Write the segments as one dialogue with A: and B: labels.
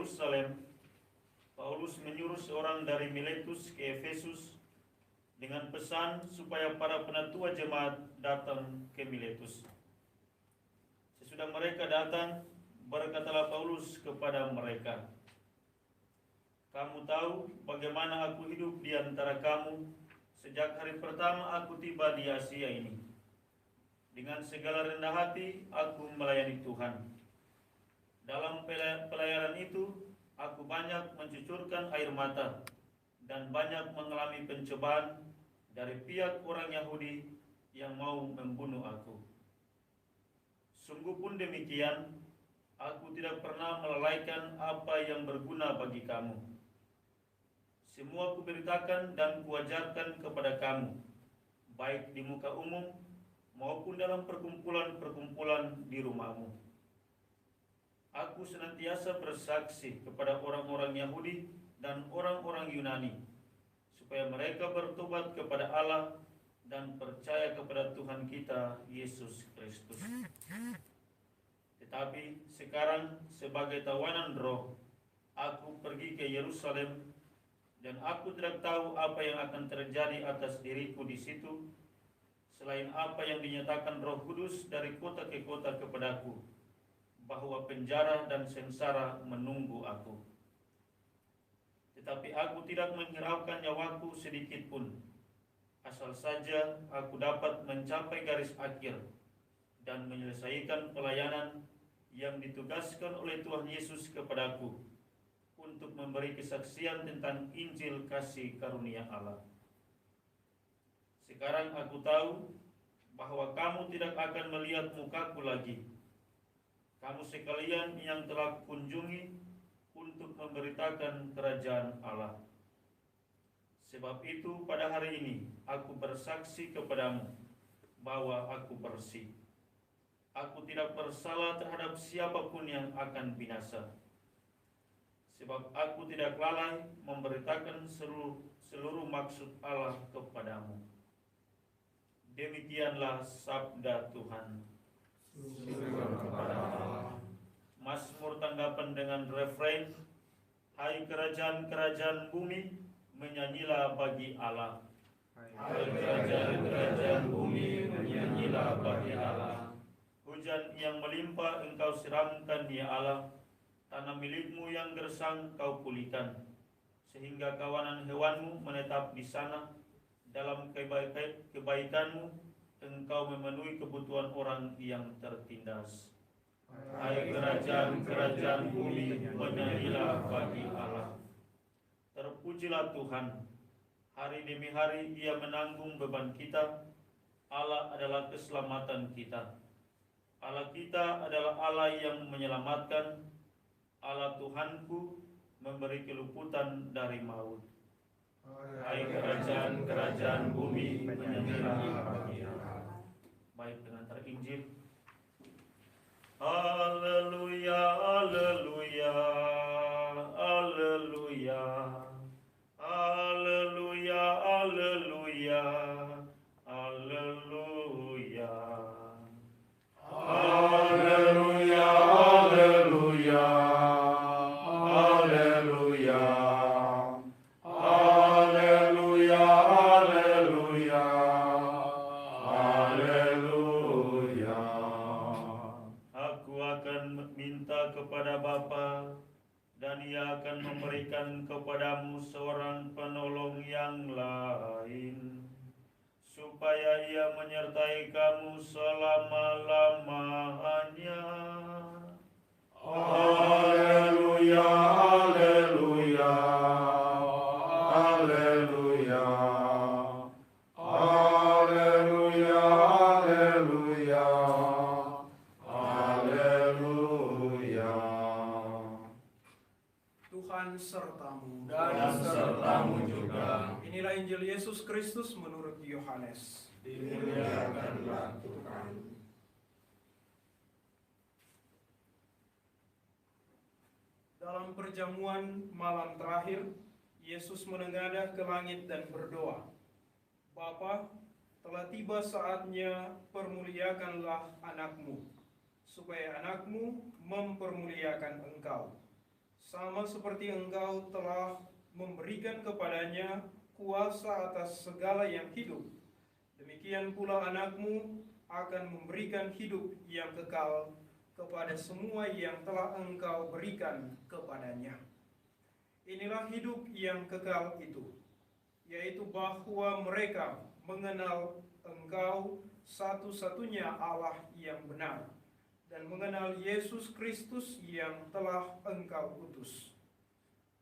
A: Yerusalem, Paulus menyuruh seorang dari Miletus ke Efesus dengan pesan supaya para penatua jemaat datang ke Miletus. Sesudah mereka datang, berkatalah Paulus kepada mereka, "Kamu tahu bagaimana aku hidup di antara kamu sejak hari pertama aku tiba di Asia ini. Dengan segala rendah hati aku melayani Tuhan. Dalam pelayanan itu aku banyak mencucurkan air mata dan banyak mengalami pencobaan dari pihak orang Yahudi yang mau membunuh aku. Sungguh pun demikian, aku tidak pernah melalaikan apa yang berguna bagi kamu. Semua kuberitakan dan kuajarkan kepada kamu, baik di muka umum maupun dalam perkumpulan-perkumpulan di rumahmu. Aku senantiasa bersaksi kepada orang-orang Yahudi dan orang-orang Yunani, supaya mereka bertobat kepada Allah dan percaya kepada Tuhan kita Yesus Kristus. Tetapi sekarang sebagai tawanan roh, aku pergi ke Yerusalem dan aku tidak tahu apa yang akan terjadi atas diriku di situ, selain apa yang dinyatakan Roh Kudus dari kota ke kota kepadaku, bahwa penjara dan sengsara menunggu aku. Tetapi aku tidak menghiraukan nyawaku sedikit pun, asal saja aku dapat mencapai garis akhir dan menyelesaikan pelayanan yang ditugaskan oleh Tuhan Yesus kepadaku untuk memberi kesaksian tentang Injil kasih karunia Allah. Sekarang aku tahu bahwa kamu tidak akan melihat mukaku lagi. Kamu sekalian yang telah kunjungi untuk memberitakan kerajaan Allah. Sebab itu pada hari ini aku bersaksi kepadamu bahwa aku bersih. Aku tidak bersalah terhadap siapapun yang akan binasa. Sebab aku tidak lalai memberitakan seluruh maksud Allah kepadamu. Demikianlah sabda Tuhan. Mazmur tanggapan dengan refrain, "Hai kerajaan-kerajaan bumi, menyanyilah bagi Allah." Hai kerajaan-kerajaan bumi, menyanyilah bagi Allah. Hujan yang melimpah engkau siramkan ya Allah, tanah milikmu yang gersang kau pulihkan, sehingga kawanan hewanmu menetap di sana. Dalam kebaikanmu engkau memenuhi kebutuhan orang yang tertindas. Hai kerajaan-kerajaan bumi, menyanyilah bagi Allah. Terpujilah Tuhan, hari demi hari Ia menanggung beban kita. Allah adalah keselamatan kita. Allah kita adalah Allah yang menyelamatkan. Allah Tuhanku memberi keluputan dari maut. Hai kerajaan-kerajaan bumi, menyanyilah bagi Allah. Baik, pengantar Injil. Haleluya, haleluya, haleluya, haleluya, haleluya, haleluya, haleluya, haleluya, haleluya. Kepada Bapa, dan Ia akan memberikan kepadamu seorang penolong yang lain, supaya Ia menyertai kamu selama-lamanya. Haleluya, haleluya, haleluya, haleluya, haleluya.
B: Tuhan sertamu dan sertamu juga. Inilah Injil Yesus Kristus menurut Yohanes.
C: Dimuliakanlah Tuhan.
B: Dalam perjamuan malam terakhir, Yesus menengadah ke langit dan berdoa, "Bapa, telah tiba saatnya, permuliakanlah anakmu, supaya anakmu mempermuliakan engkau. sama seperti Engkau telah memberikan kepadanya kuasa atas segala yang hidup, demikian pula Anak-Mu akan memberikan hidup yang kekal kepada semua yang telah Engkau berikan kepadanya. Inilah hidup yang kekal itu, yaitu bahwa mereka mengenal Engkau satu-satunya Allah yang benar, dan mengenal Yesus Kristus yang telah Engkau utus.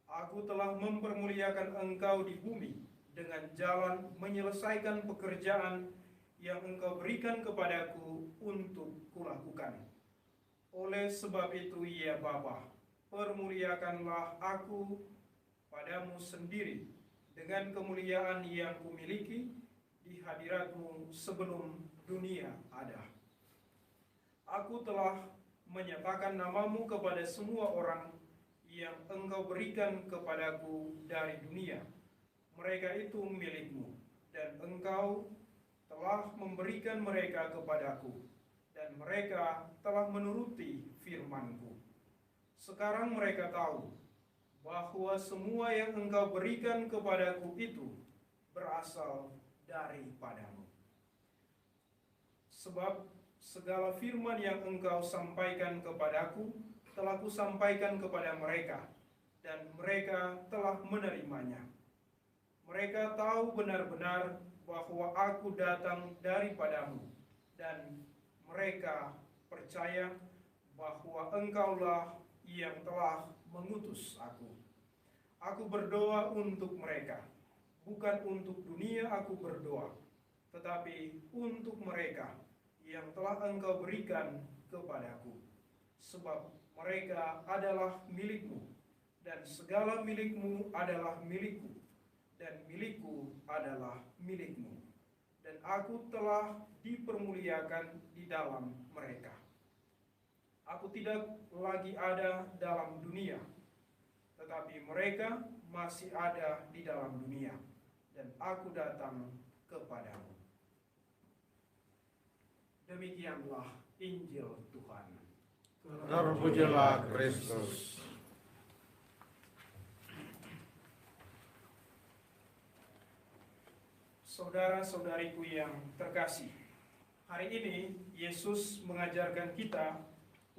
B: Aku telah mempermuliakan Engkau di bumi dengan jalan menyelesaikan pekerjaan yang Engkau berikan kepadaku untuk kulakukan. Oleh sebab itu, ya Bapa, permuliakanlah aku padamu sendiri dengan kemuliaan yang kumiliki di hadirat-Mu sebelum dunia ada. Aku telah menyatakan nama-Mu kepada semua orang yang Engkau berikan kepadaku dari dunia. Mereka itu milik-Mu, dan Engkau telah memberikan mereka kepadaku, dan mereka telah menuruti firman-Ku. Sekarang mereka tahu bahwa semua yang Engkau berikan kepadaku itu berasal daripada-Mu. Sebab segala firman yang Engkau sampaikan kepadaku telah Kusampaikan kepada mereka, dan mereka telah menerimanya. Mereka tahu benar-benar bahwa aku datang daripada-Mu, dan mereka percaya bahwa Engkaulah yang telah mengutus aku. Aku berdoa untuk mereka, bukan untuk dunia aku berdoa, tetapi untuk mereka yang telah Engkau berikan kepadaku. Sebab mereka adalah milik-Mu, dan segala milik-Mu adalah milik-Ku, dan milik-Ku adalah milik-Mu. Dan aku telah dipermuliakan di dalam mereka. Aku tidak lagi ada dalam dunia, tetapi mereka masih ada di dalam dunia, dan aku datang kepadamu. Demikianlah Injil Tuhan.
C: Terpujilah Kristus.
B: Saudara-saudariku yang terkasih, hari ini Yesus mengajarkan kita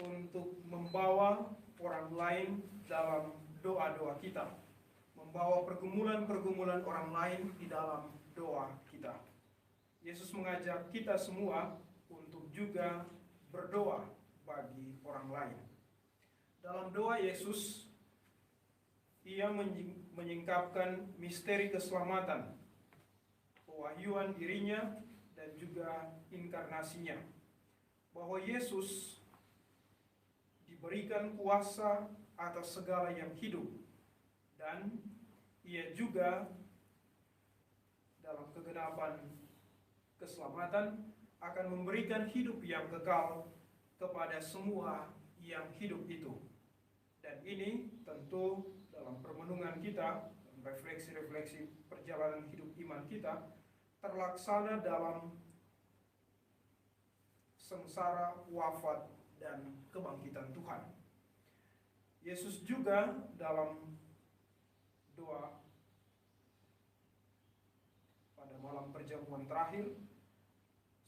B: untuk membawa orang lain dalam doa-doa kita, membawa pergumulan-pergumulan orang lain di dalam doa kita. Yesus mengajak kita semua untuk juga berdoa bagi orang lain. Dalam doa Yesus, Ia menyingkapkan misteri keselamatan, pewahyuan dirinya, dan juga inkarnasinya, bahwa Yesus diberikan kuasa atas segala yang hidup, dan Ia juga dalam kegenapan keselamatan akan memberikan hidup yang kekal kepada semua yang hidup itu. Dan ini tentu dalam permenungan kita, refleksi-refleksi perjalanan hidup iman kita, terlaksana dalam sengsara, wafat, dan kebangkitan Tuhan. Yesus juga dalam doa pada malam perjamuan terakhir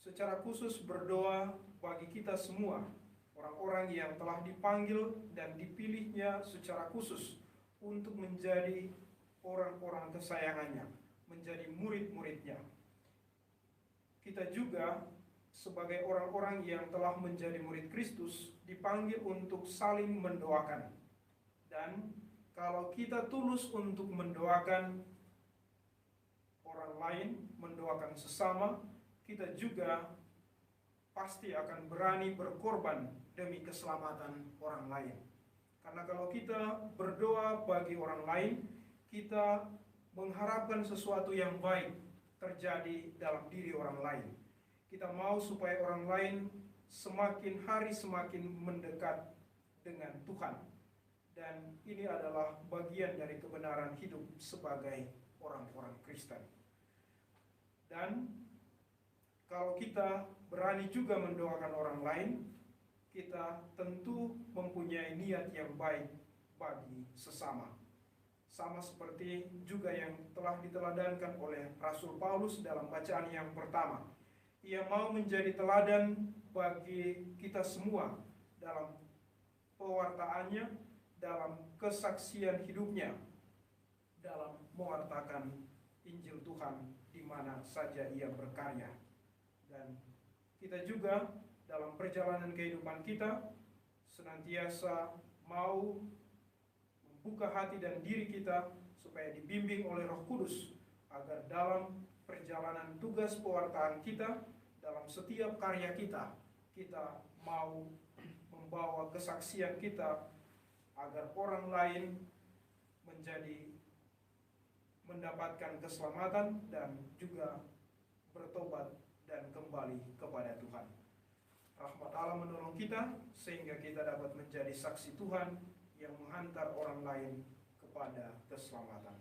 B: secara khusus berdoa bagi kita semua, orang-orang yang telah dipanggil dan dipilihnya secara khusus untuk menjadi orang-orang kesayangannya, menjadi murid-muridnya. Kita juga sebagai orang-orang yang telah menjadi murid Kristus dipanggil untuk saling mendoakan. Dan kalau kita tulus untuk mendoakan orang lain, mendoakan sesama, kita juga pasti akan berani berkorban demi keselamatan orang lain. Karena kalau kita berdoa bagi orang lain, kita mengharapkan sesuatu yang baik terjadi dalam diri orang lain. Kita mau supaya orang lain semakin hari semakin mendekat dengan Tuhan. Dan ini adalah bagian dari kebenaran hidup sebagai orang-orang Kristen. Dan kalau kita berani juga mendoakan orang lain, kita tentu mempunyai niat yang baik bagi sesama. Sama seperti juga yang telah diteladankan oleh Rasul Paulus dalam bacaan yang pertama. Ia mau menjadi teladan bagi kita semua dalam pewartaannya, dalam kesaksian hidupnya, dalam mewartakan Injil Tuhan di mana saja ia berkarya. Dan kita juga dalam perjalanan kehidupan kita senantiasa mau membuka hati dan diri kita supaya dibimbing oleh Roh Kudus agar dalam perjalanan tugas pewartaan kita, dalam setiap karya kita, kita mau membawa kesaksian kita agar orang lain mendapatkan keselamatan dan juga bertobat dan kembali kepada Tuhan. Rahmat Allah menolong kita sehingga kita dapat menjadi saksi Tuhan yang menghantar orang lain kepada keselamatan.